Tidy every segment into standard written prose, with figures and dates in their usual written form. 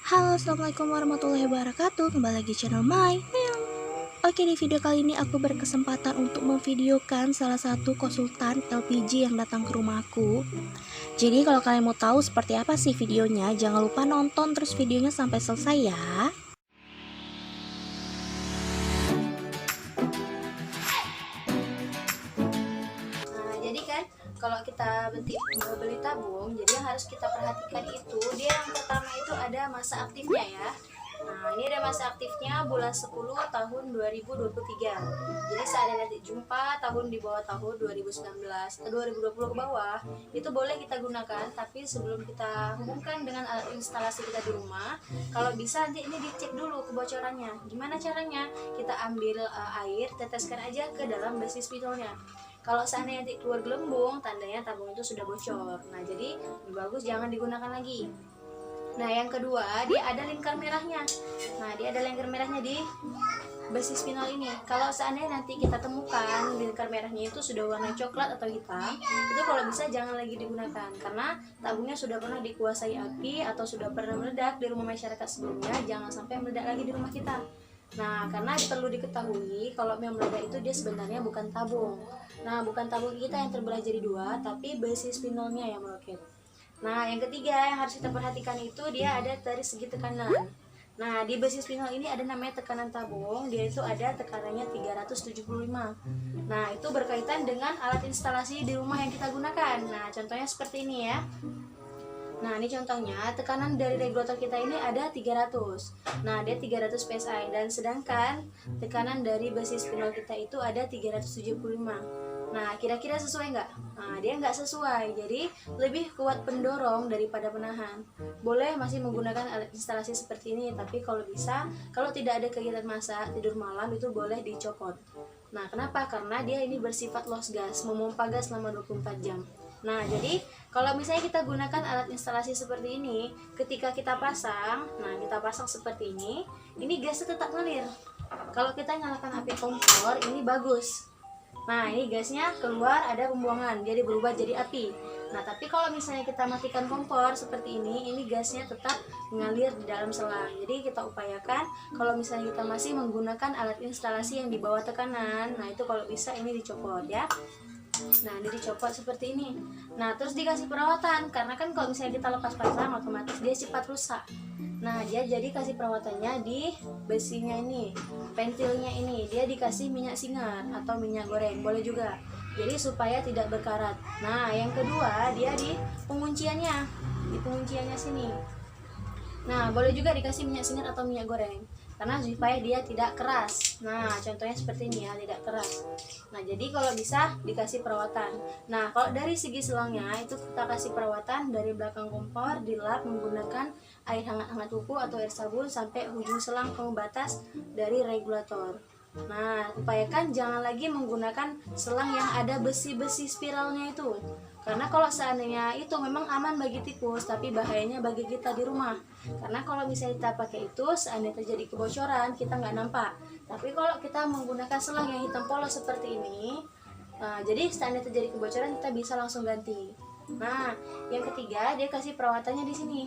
Halo, assalamualaikum warahmatullahi wabarakatuh. Kembali lagi channel My Meow. Oke, di video kali ini aku berkesempatan untuk memvideokan salah satu konsultan LPG yang datang ke rumahku. Jadi kalau kalian mau tahu seperti apa sih videonya, jangan lupa nonton terus videonya sampai selesai ya. Nah, jadi kan kalau kita beli tabung, jadi yang harus kita perhatikan itu dia yang pertama itu ada masa aktifnya ya. Nah, ini ada masa aktifnya bulan 10 tahun 2023. Jadi saat nanti jumpa tahun di bawah tahun 2019 atau 2020 ke bawah, itu boleh kita gunakan, tapi sebelum kita hubungkan dengan alat instalasi kita di rumah, kalau bisa nanti ini dicek dulu kebocorannya. Gimana caranya? Kita ambil air, teteskan aja ke dalam besi spidolnya. Kalau seandainya nanti keluar gelembung, tandanya tabung itu sudah bocor. Nah, jadi lebih bagus jangan digunakan lagi. Nah, yang kedua, dia ada lingkar merahnya. Nah, dia ada lingkar merahnya di besi spinol ini. Kalau seandainya nanti kita temukan lingkar merahnya itu sudah warna coklat atau hitam, itu kalau bisa jangan lagi digunakan, karena tabungnya sudah pernah dikuasai api atau sudah pernah meledak di rumah masyarakat sebelumnya. Jangan sampai meledak lagi di rumah kita. Nah, karena perlu diketahui kalau yang meledak itu dia sebenarnya bukan tabung. Nah, bukan tabung kita yang terbelah jadi dua, tapi besi spinolnya yang meroket. Nah, yang ketiga yang harus kita perhatikan itu dia ada dari segi tekanan. Nah, di besi spinol ini ada namanya tekanan tabung, dia itu ada tekanannya 375. Nah, itu berkaitan dengan alat instalasi di rumah yang kita gunakan. Nah, contohnya seperti ini ya. Nah, ini contohnya tekanan dari regulator kita ini ada 300. Nah, dia 300 PSI, dan sedangkan tekanan dari besi spinol kita itu ada 375. Nah, kira-kira sesuai nggak? Nah, dia nggak sesuai, jadi lebih kuat pendorong daripada penahan. Boleh masih menggunakan alat instalasi seperti ini, tapi kalau bisa, kalau tidak ada kegiatan masak, tidur malam itu boleh dicopot. Nah, kenapa? Karena dia ini bersifat loss gas, memompa gas selama 24 jam. Nah, jadi kalau misalnya kita gunakan alat instalasi seperti ini, ketika kita pasang, nah kita pasang seperti ini gasnya tetap ngalir. Kalau kita nyalakan api kompor, ini bagus. Nah, ini gasnya keluar, ada pembuangan, jadi berubah jadi api. Nah, tapi kalau misalnya kita matikan kompor seperti ini gasnya tetap mengalir di dalam selang. Jadi kita upayakan kalau misalnya kita masih menggunakan alat instalasi yang di bawah tekanan, nah itu kalau bisa ini dicopot ya. Nah, ini dicopot seperti ini. Nah, terus dikasih perawatan, karena kan kalau misalnya kita lepas pasang otomatis dia cepat rusak. Nah, dia jadi kasih perawatannya di besinya ini, pentilnya ini dia dikasih minyak singar atau minyak goreng, boleh juga. Jadi supaya tidak berkarat. Nah, yang kedua dia di pengunciannya, sini. Nah, boleh juga dikasih minyak singar atau minyak goreng, karena supaya dia tidak keras. Nah, contohnya seperti ini ya, tidak keras. Nah, jadi kalau bisa dikasih perawatan. Nah, kalau dari segi selangnya itu kita kasih perawatan dari belakang kompor, dilap menggunakan air hangat-hangat kuku atau air sabun sampai ujung selang pembatas dari regulator. Nah, upayakan jangan lagi menggunakan selang yang ada besi-besi spiralnya itu. Karena kalau seandainya itu memang aman bagi tikus, tapi bahayanya bagi kita di rumah. Karena kalau misalnya kita pakai itu, seandainya terjadi kebocoran, kita nggak nampak. Tapi kalau kita menggunakan selang yang hitam polos seperti ini, jadi seandainya terjadi kebocoran, kita bisa langsung ganti. Nah, yang ketiga, dia kasih perawatannya di sini,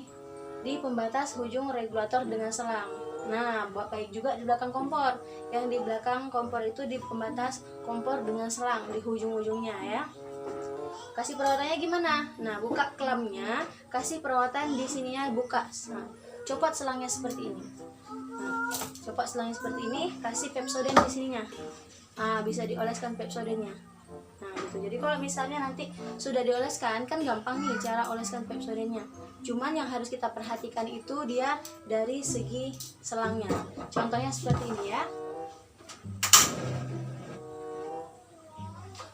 di pembatas ujung regulator dengan selang. Nah, baik juga di belakang kompor. Yang di belakang kompor itu di pembatas kompor dengan selang di ujung-ujungnya ya. Kasih perawatannya gimana? Nah, buka kelamnya, kasih perawatan di sininya, buka. Nah, copot selangnya seperti ini. Nah, copot selangnya seperti ini, kasih Pepsodent di sininya. Nah, bisa dioleskan Pepsodentnya. Nah, gitu. Jadi kalau misalnya nanti sudah dioleskan, kan gampang nih cara oleskan Pepsodentnya. Cuman yang harus kita perhatikan itu dia dari segi selangnya. Contohnya seperti ini ya.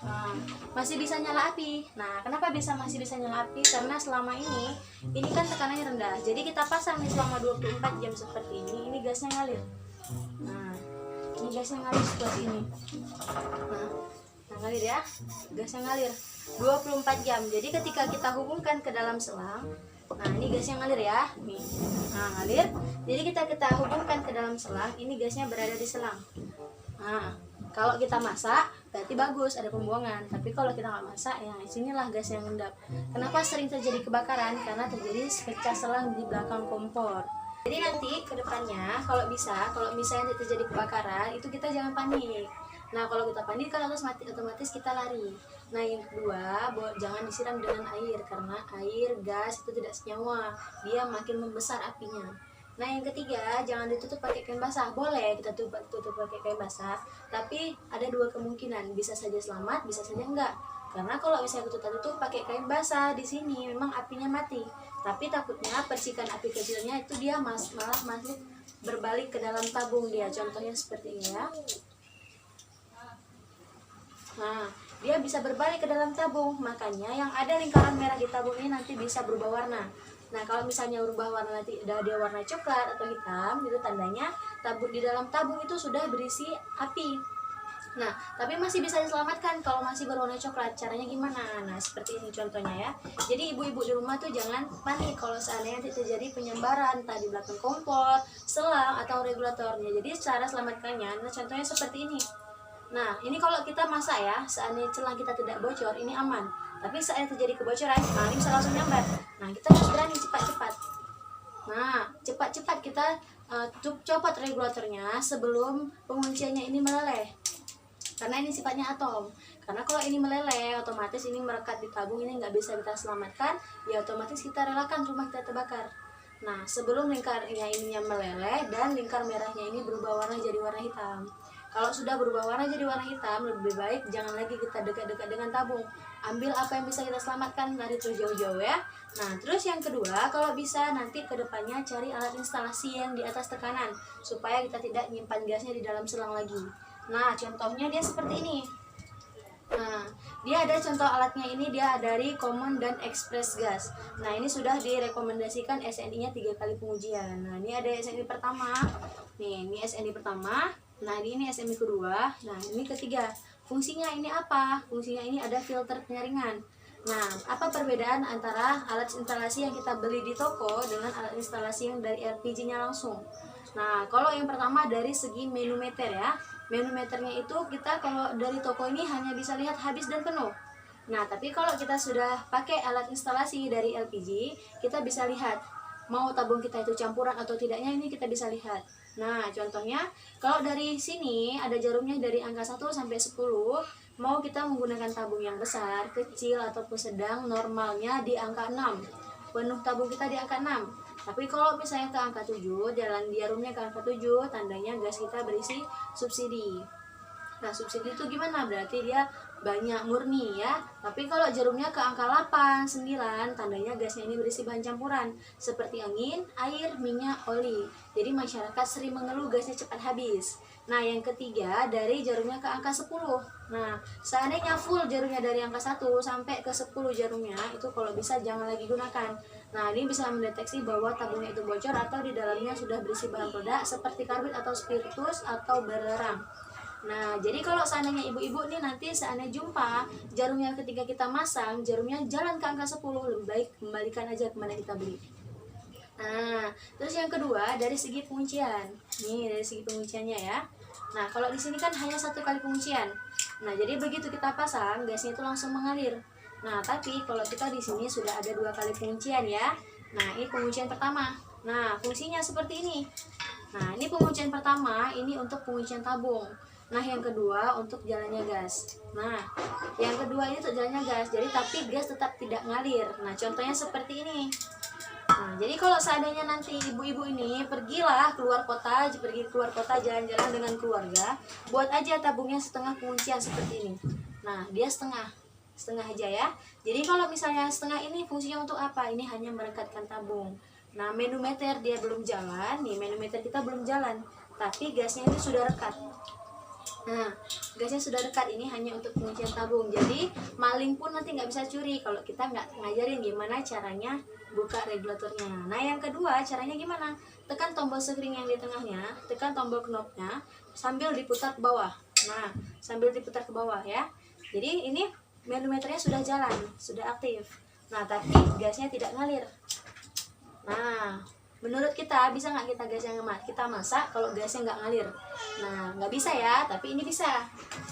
Nah, masih bisa nyala api. Nah, kenapa masih bisa nyala api? Karena selama ini kan tekanannya rendah. Jadi kita pasang nih selama 24 jam seperti ini gasnya ngalir. Nah, ini gasnya ngalir seperti ini. Nah, ngalir ya. Gasnya ngalir 24 jam. Jadi ketika kita hubungkan ke dalam selang, nah ini gasnya ngalir ya. Nih. Nah, ngalir. Jadi kita hubungkan ke dalam selang, ini gasnya berada di selang. Nah, kalau kita masak berarti bagus ada pembuangan, tapi kalau kita nggak masak ya sinilah gas yang endap. Kenapa sering terjadi kebakaran? Karena terjadi pecah selang di belakang kompor. Jadi nanti ke depannya kalau misalnya terjadi kebakaran itu kita jangan panik. Nah kalau kita panik kan otomatis kita lari. Nah yang kedua, jangan disiram dengan air karena air, gas itu tidak senyawa, dia makin membesar apinya. Nah yang ketiga, jangan ditutup pakai kain basah. Boleh kita tutup pakai kain basah, tapi ada dua kemungkinan, bisa saja selamat, bisa saja enggak. Karena kalau misalnya kita tutup pakai kain basah di sini memang apinya mati, tapi takutnya percikan api kecilnya itu dia malah masuk berbalik ke dalam tabung dia. Contohnya seperti ini ya. Nah, dia bisa berbalik ke dalam tabung, makanya yang ada lingkaran merah di tabung ini nanti bisa berubah warna. Nah, kalau misalnya berubah warna nanti dia warna coklat atau hitam, itu tandanya tabung di dalam tabung itu sudah berisi api. Nah, tapi masih bisa diselamatkan kalau masih berwarna coklat. Caranya gimana? Nah, seperti ini contohnya ya. Jadi ibu-ibu di rumah tuh jangan panik kalau seandainya terjadi penyambaran entah di belakang kompor, selang atau regulatornya. Jadi cara selamatkannya, nah contohnya seperti ini. Nah, ini kalau kita masak ya, seandainya selang kita tidak bocor, ini aman. Tapi saat terjadi kebocoran, nah ini bisa langsung nyambar. Nah, kita harus berani cepat-cepat. Nah, cepat-cepat kita copot regulatornya sebelum pengunciannya ini meleleh. Karena ini sifatnya atom. Karena kalau ini meleleh, otomatis ini merekat di tabung, ini nggak bisa kita selamatkan, ya otomatis kita relakan rumah kita terbakar. Nah, sebelum lingkarnya ininya meleleh dan lingkar merahnya ini berubah warna jadi warna hitam. Kalau sudah berubah warna jadi warna hitam, lebih baik jangan lagi kita dekat-dekat dengan tabung. Ambil apa yang bisa kita selamatkan dari itu jauh-jauh ya. Nah, terus yang kedua, kalau bisa nanti ke depannya cari alat instalasi yang di atas tekanan supaya kita tidak nyimpan gasnya di dalam selang lagi. Nah, contohnya dia seperti ini. Nah, dia ada contoh alatnya ini, dia dari Common dan Express Gas. Nah, ini sudah direkomendasikan SNI-nya 3 kali pengujian. Nah, ini ada SNI pertama. Nih, ini SNI pertama. Nah, ini SNI kedua. Nah, ini ketiga. Fungsinya ini apa? Fungsinya ini ada filter penyaringan. Nah, apa perbedaan antara alat instalasi yang kita beli di toko dengan alat instalasi yang dari LPG-nya langsung? Nah, kalau yang pertama dari segi manometer ya. Manometernya itu kita kalau dari toko ini hanya bisa lihat habis dan penuh. Nah, tapi kalau kita sudah pakai alat instalasi dari LPG, kita bisa lihat mau tabung kita itu campuran atau tidaknya, ini kita bisa lihat. Nah, contohnya kalau dari sini ada jarumnya dari angka 1 sampai 10, mau kita menggunakan tabung yang besar, kecil ataupun sedang, normalnya di angka 6. Penuh tabung kita di angka 6. Tapi kalau misalnya ke angka 7, jalan jarumnya ke angka 7, tandanya gas kita berisi subsidi. Nah, subsidi itu gimana? Berarti dia banyak murni ya. Tapi kalau jarumnya ke angka 8, 9, tandanya gasnya ini berisi bahan campuran seperti angin, air, minyak, oli. Jadi masyarakat sering mengeluh gasnya cepat habis. Nah, yang ketiga dari jarumnya ke angka 10. Nah, seandainya full jarumnya dari angka 1 sampai ke 10 jarumnya, itu kalau bisa jangan lagi gunakan. Nah, ini bisa mendeteksi bahwa tabungnya itu bocor atau di dalamnya sudah berisi bahan peledak seperti karbit atau spiritus atau belerang. Nah, jadi kalau seandainya ibu-ibu nih nanti seandainya jumpa jarumnya ketika kita masang, jarumnya jalan ke angka 10, lebih baik kembalikan aja kemana kita beli. Nah, terus yang kedua dari segi penguncian. Nih, dari segi pengunciannya ya. Nah, kalau di sini kan hanya 1 kali penguncian. Nah, jadi begitu kita pasang, gasnya itu langsung mengalir. Nah, tapi kalau kita di sini sudah ada 2 kali penguncian ya. Nah, ini penguncian pertama. Nah, fungsinya seperti ini. Nah, ini penguncian pertama, ini untuk penguncian tabung. Nah, yang kedua untuk jalannya gas. Nah, yang kedua ini untuk jalannya gas. Jadi tapi gas tetap tidak ngalir. Nah, contohnya seperti ini. Nah, jadi kalau seandainya nanti ibu-ibu ini pergi keluar kota jalan-jalan dengan keluarga, buat aja tabungnya setengah penguncian seperti ini. Nah, dia setengah aja ya. Jadi kalau misalnya setengah ini fungsinya untuk apa? Ini hanya merekatkan tabung. Nah, manometer dia belum jalan, nih manometer kita belum jalan, tapi gasnya itu sudah rekat. Nah, gasnya sudah dekat, ini hanya untuk penguncian tabung. Jadi maling pun nanti nggak bisa curi kalau kita nggak ngajarin gimana caranya buka regulatornya. Nah, yang kedua caranya gimana? Tekan tombol spring yang di tengahnya, tekan tombol knopnya sambil diputar ke bawah. Nah, sambil diputar ke bawah ya. Jadi ini manometernya sudah jalan, sudah aktif. Nah, tapi gasnya tidak ngalir. Nah, menurut kita bisa nggak kita masak kalau gasnya nggak ngalir? Nah, nggak bisa ya, tapi ini bisa.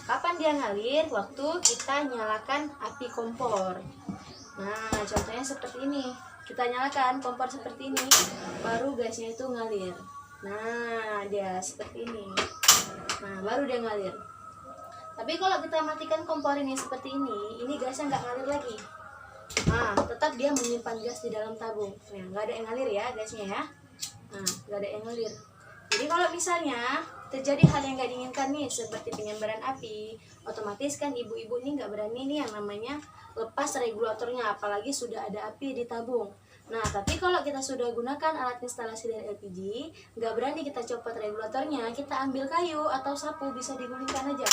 Kapan dia ngalir? Waktu kita nyalakan api kompor. Nah, contohnya seperti ini. kita nyalakan kompor seperti ini, baru gasnya itu ngalir. Nah, dia seperti ini. Nah, baru dia ngalir. Tapi kalau kita matikan kompor ini seperti ini gasnya nggak ngalir lagi. Nah, tetap dia menyimpan gas di dalam tabung. Nah, nggak ada yang ngalir ya gasnya ya. Nah, nggak ada yang ngalir. Jadi kalau misalnya terjadi hal yang nggak diinginkan nih, seperti penyambaran api, otomatis kan ibu-ibu ini nggak berani nih yang namanya lepas regulatornya, apalagi sudah ada api di tabung. Nah, tapi kalau kita sudah gunakan alat instalasi dari LPG, nggak berani kita copot regulatornya, kita ambil kayu atau sapu, bisa digulingkan aja.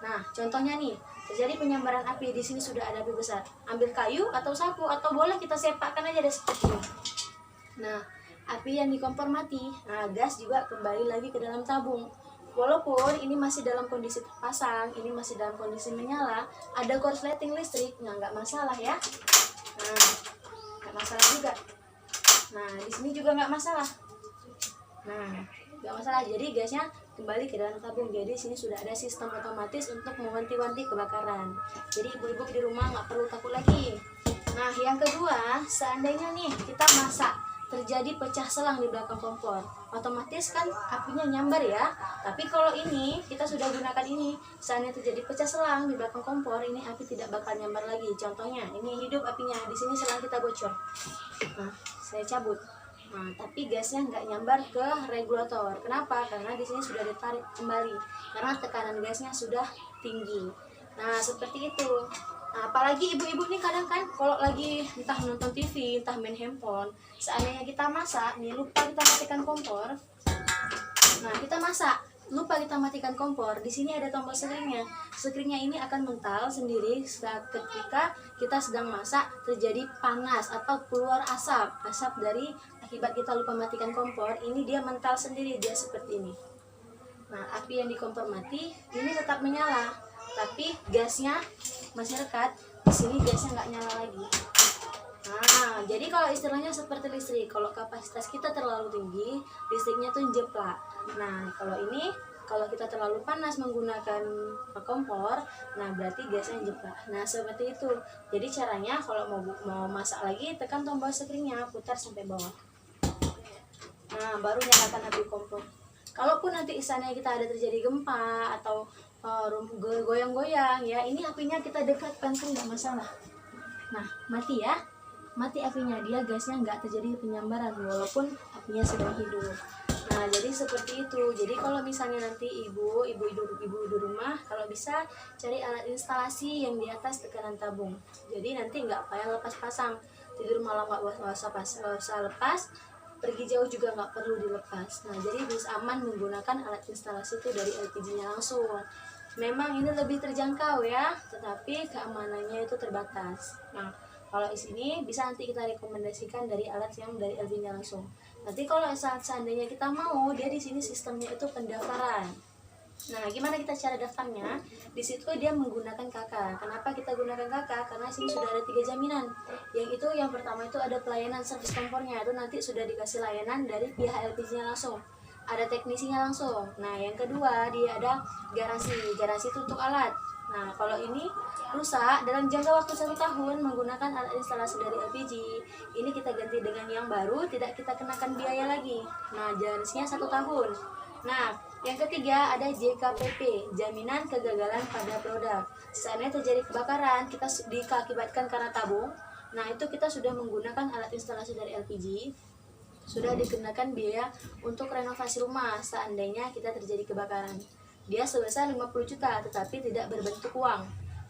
Nah, contohnya nih, terjadi penyambaran api, di sini sudah ada api besar. Ambil kayu atau sapu, atau boleh kita sepakkan aja deh seperti ini. Nah, api yang di kompor mati, nah gas juga kembali lagi ke dalam tabung. Walaupun ini masih dalam kondisi terpasang, ini masih dalam kondisi menyala, ada korsleting listrik, nah nggak masalah ya. Nah, nggak masalah juga. Nah, di sini juga nggak masalah. Nah, nggak masalah. Jadi gasnya kembali ke dalam tabung. Jadi sini sudah ada sistem otomatis untuk mewanti-wanti kebakaran. Jadi ibu-ibu di rumah nggak perlu takut lagi. Nah, yang kedua, seandainya nih kita masak, terjadi pecah selang di belakang kompor, otomatis kan apinya nyambar ya. Tapi kalau ini kita sudah gunakan ini, seandainya terjadi pecah selang di belakang kompor, ini api tidak bakal nyambar lagi. Contohnya ini hidup apinya, di sini selang kita bocor. Nah, saya cabut. Nah, tapi gasnya nggak nyambar ke regulator. Kenapa? Karena di sini sudah ditarik kembali, karena tekanan gasnya sudah tinggi. Nah, seperti itu. Nah, apalagi ibu-ibu nih kadang kan kalau lagi entah nonton TV, entah main handphone, seandainya kita masak nih lupa kita matikan kompor. Nah, kita masak lupa kita matikan kompor, di sini ada tombol screennya. Screennya ini akan mental sendiri saat ketika kita sedang masak terjadi panas atau keluar asap dari akibat kita lupa matikan kompor. Ini dia mental sendiri, dia seperti ini. Nah, api yang di kompor mati ini tetap menyala, tapi gasnya masih rekat. Di sini gasnya nggak nyala lagi. Nah, jadi kalau istilahnya seperti listrik, kalau kapasitas kita terlalu tinggi, listriknya tuh jeplak. Nah, kalau kita terlalu panas menggunakan kompor, nah berarti gasnya jeplak. Nah, seperti itu. Jadi caranya kalau mau masak lagi, tekan tombol screennya, putar sampai bawah. Nah, baru nyalakan api kompor. Kalaupun nanti misalnya kita ada terjadi gempa atau goyang-goyang ya, ini apinya kita dekatkan kan nggak masalah. Nah, mati ya, mati apinya, dia gasnya nggak terjadi penyambaran walaupun apinya sedang hidup. Nah, jadi seperti itu. Jadi kalau misalnya nanti ibu di rumah, kalau bisa cari alat instalasi yang di atas tekanan tabung. Jadi nanti nggak payah lepas pasang, tidur malam nggak usah lepas, pergi jauh juga nggak perlu dilepas. Nah, jadi bisa aman menggunakan alat instalasi itu dari LPG-nya langsung. Memang ini lebih terjangkau ya, tetapi keamanannya itu terbatas. Nah, kalau di sini bisa nanti kita rekomendasikan dari alat yang dari LPG-nya langsung. Nanti kalau seandainya kita mau, dia di sini sistemnya itu pendaftaran. Nah, gimana kita cara daftarnya? Di situ dia menggunakan KK. Kenapa kita gunakan KK? Karena sini sudah ada 3 jaminan. Yang pertama itu ada pelayanan servis kompornya, itu nanti sudah dikasih layanan dari pihak LPG-nya langsung. Ada teknisinya langsung. Nah, yang kedua dia ada garansi itu untuk alat. Nah, kalau ini rusak dalam jangka waktu 1 tahun menggunakan alat instalasi dari LPG, ini kita ganti dengan yang baru, tidak kita kenakan biaya lagi. Nah, garansinya 1 tahun. Nah, yang ketiga ada JKPP, jaminan kegagalan pada produk. Seandainya terjadi kebakaran, kita diakibatkan karena tabung. Nah, itu kita sudah menggunakan alat instalasi dari LPG, sudah dikenakan biaya untuk renovasi rumah seandainya kita terjadi kebakaran. Dia sebesar 50 juta, tetapi tidak berbentuk uang.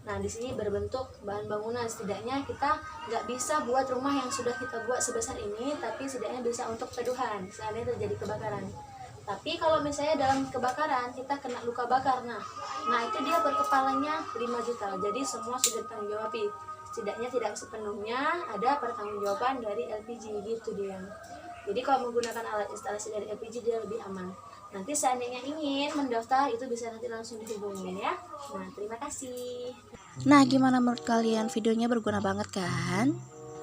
Nah, di sini berbentuk bahan bangunan. Setidaknya kita nggak bisa buat rumah yang sudah kita buat sebesar ini, tapi setidaknya bisa untuk teduhan seandainya terjadi kebakaran. Tapi kalau misalnya dalam kebakaran kita kena luka bakar, nah itu dia berkepalanya 5 juta. Jadi semua sudah tanggung jawab. Setidaknya tidak sepenuhnya ada pertanggungjawaban dari LPG gitu dia. Jadi kalau menggunakan alat instalasi dari LPG dia lebih aman. Nanti seandainya ingin mendaftar itu bisa nanti langsung dihubungin ya. Nah, terima kasih. Nah, gimana menurut kalian? Videonya berguna banget kan?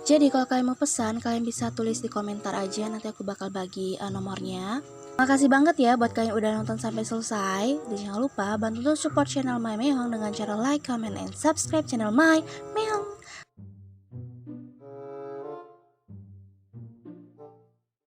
Jadi kalau kalian mau pesan, kalian bisa tulis di komentar aja, nanti aku bakal bagi nomornya. Makasih banget ya buat kalian udah nonton sampai selesai. Dan jangan lupa bantu support channel My Mehong dengan cara like, comment, and subscribe channel My Mehong.